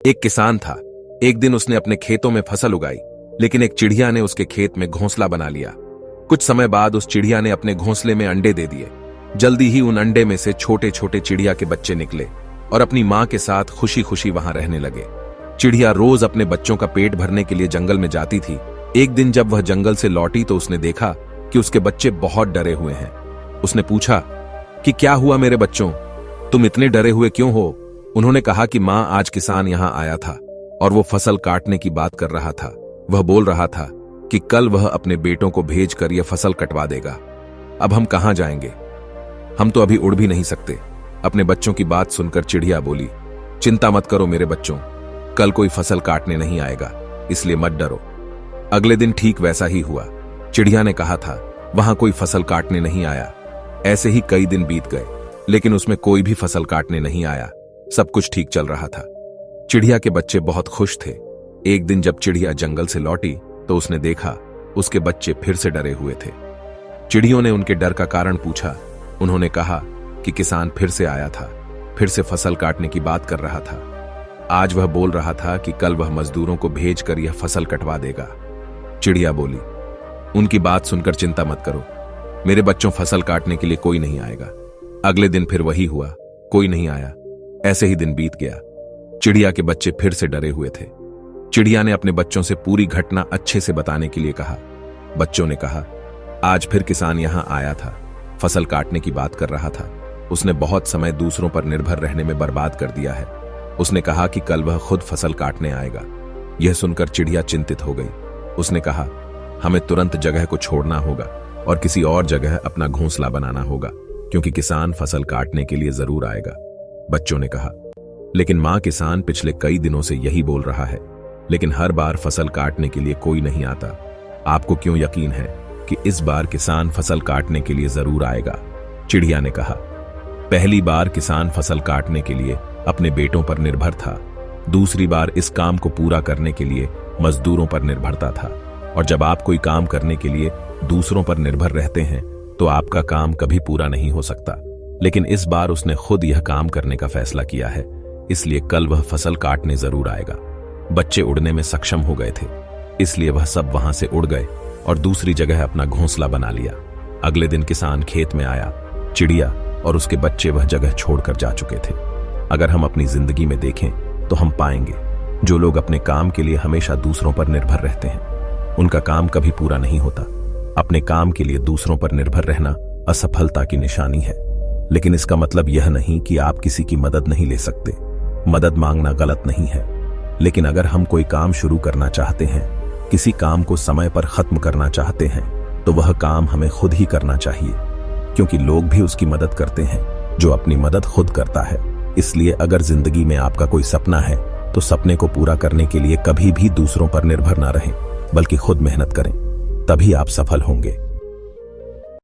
एक किसान था। एक दिन उसने अपने खेतों में फसल उगाई, लेकिन एक चिड़िया ने उसके खेत में घोंसला बना लिया। कुछ समय बाद उस चिड़िया ने अपने घोंसले में अंडे दे दिए। जल्दी ही उन अंडे में से छोटे छोटे चिड़िया के बच्चे निकले और अपनी मां के साथ खुशी खुशी वहां रहने लगे। चिड़िया रोज अपने बच्चों का पेट भरने के लिए जंगल में जाती थी। एक दिन जब वह जंगल से लौटी तो उसने देखा कि उसके बच्चे बहुत डरे हुए हैं। उसने पूछा कि क्या हुआ मेरे बच्चों, तुम इतने डरे हुए क्यों हो? उन्होंने कहा कि मां, आज किसान यहां आया था और वो फसल काटने की बात कर रहा था। वह बोल रहा था कि कल वह अपने बेटों को भेजकर यह फसल कटवा देगा। अब हम कहां जाएंगे? हम तो अभी उड़ भी नहीं सकते। अपने बच्चों की बात सुनकर चिड़िया बोली, चिंता मत करो मेरे बच्चों, कल कोई फसल काटने नहीं आएगा, इसलिए मत डरो। अगले दिन ठीक वैसा ही हुआ। चिड़िया ने कहा था वहां कोई फसल काटने नहीं आया। ऐसे ही कई दिन बीत गए, लेकिन उसमें कोई भी फसल काटने नहीं आया। सब कुछ ठीक चल रहा था। चिड़िया के बच्चे बहुत खुश थे। एक दिन जब चिड़िया जंगल से लौटी तो उसने देखा उसके बच्चे फिर से डरे हुए थे। चिड़ियों ने उनके डर का कारण पूछा। उन्होंने कहा कि किसान फिर से आया था, फिर से फसल काटने की बात कर रहा था। आज वह बोल रहा था कि कल वह मजदूरों को भेजकर यह फसल कटवा देगा। चिड़िया बोली, उनकी बात सुनकर चिंता मत करो मेरे बच्चों, फसल काटने के लिए कोई नहीं आएगा। अगले दिन फिर वही हुआ, कोई नहीं आया। ऐसे ही दिन बीत गया। चिड़िया के बच्चे फिर से डरे हुए थे। चिड़िया ने अपने बच्चों से पूरी घटना अच्छे से बताने के लिए कहा। बच्चों ने कहा, आज फिर किसान यहां आया था, फसल काटने की बात कर रहा था। उसने बहुत समय दूसरों पर निर्भर रहने में बर्बाद कर दिया है। उसने कहा कि कल वह खुद फसल काटने आएगा। यह सुनकर चिड़िया चिंतित हो गई। उसने कहा, हमें तुरंत जगह को छोड़ना होगा और किसी और जगह अपना घोंसला बनाना होगा, क्योंकि किसान फसल काटने के लिए जरूर आएगा। बच्चों ने कहा, लेकिन मां, किसान पिछले कई दिनों से यही बोल रहा है, लेकिन हर बार फसल काटने के लिए कोई नहीं आता। आपको क्यों यकीन है कि इस बार किसान फसल काटने के लिए जरूर आएगा? चिड़िया ने कहा, पहली बार किसान फसल काटने के लिए अपने बेटों पर निर्भर था। दूसरी बार इस काम को पूरा करने के लिए मजदूरों पर निर्भरता था। और जब आप कोई काम करने के लिए दूसरों पर निर्भर रहते हैं तो आपका काम कभी पूरा नहीं हो सकता। लेकिन इस बार उसने खुद यह काम करने का फैसला किया है, इसलिए कल वह फसल काटने जरूर आएगा। बच्चे उड़ने में सक्षम हो गए थे, इसलिए वह सब वहां से उड़ गए और दूसरी जगह अपना घोंसला बना लिया। अगले दिन किसान खेत में आया। चिड़िया और उसके बच्चे वह जगह छोड़कर जा चुके थे। अगर हम अपनी जिंदगी में देखें तो हम पाएंगे जो लोग अपने काम के लिए हमेशा दूसरों पर निर्भर रहते हैं, उनका काम कभी पूरा नहीं होता। अपने काम के लिए दूसरों पर निर्भर रहना असफलता की निशानी है, लेकिन इसका मतलब यह नहीं कि आप किसी की मदद नहीं ले सकते। मदद मांगना गलत नहीं है, लेकिन अगर हम कोई काम शुरू करना चाहते हैं, किसी काम को समय पर खत्म करना चाहते हैं, तो वह काम हमें खुद ही करना चाहिए, क्योंकि लोग भी उसकी मदद करते हैं जो अपनी मदद खुद करता है। इसलिए अगर जिंदगी में आपका कोई सपना है तो सपने को पूरा करने के लिए कभी भी दूसरों पर निर्भर ना रहें, बल्कि खुद मेहनत करें, तभी आप सफल होंगे।